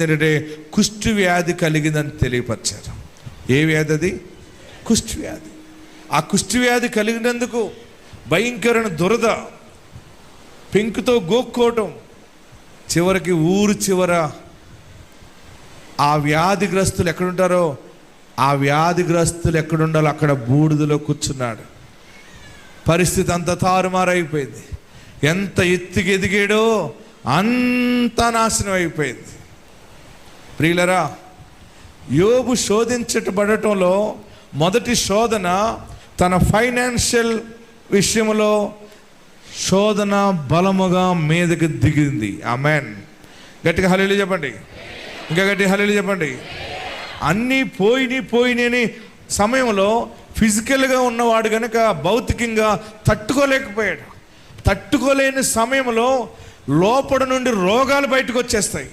ఏంటంటే కుష్టు వ్యాధి కలిగిందని తెలియపరిచారు. ఏ వ్యాధి అది? కుష్టు వ్యాధి. ఆ కుష్టు వ్యాధి కలిగినందుకు భయంకరమైన దురద, పెంకుతో గోక్కోవటం, చివరికి ఊరు చివర ఆ వ్యాధిగ్రస్తులు ఎక్కడుంటారో ఆ వ్యాధిగ్రస్తులు ఎక్కడుండాలో అక్కడ బూడిదలో కూర్చున్నాడు. పరిస్థితి అంత తారుమారైపోయింది. ఎంత ఎత్తుకి ఎదిగాడో అంత నాశనం అయిపోయింది. ప్రియులరా, యోబు శోధించబడటంలో మొదటి శోధన తన ఫైనాన్షియల్ విషయంలో శోధన బలముగా మీదకి దిగింది. ఆమేన్. గట్టిగా హల్లెలూయా చెప్పండి. ఇంకా గట్టిగా హల్లెలూయా చెప్పండి. అన్నీ పోయినాయని సమయంలో ఫిజికల్గా ఉన్నవాడు కనుక భౌతికంగా తట్టుకోలేకపోయాడు. తట్టుకోలేని సమయంలో లోపల నుండి రోగాలు బయటకు వచ్చేస్తాయి.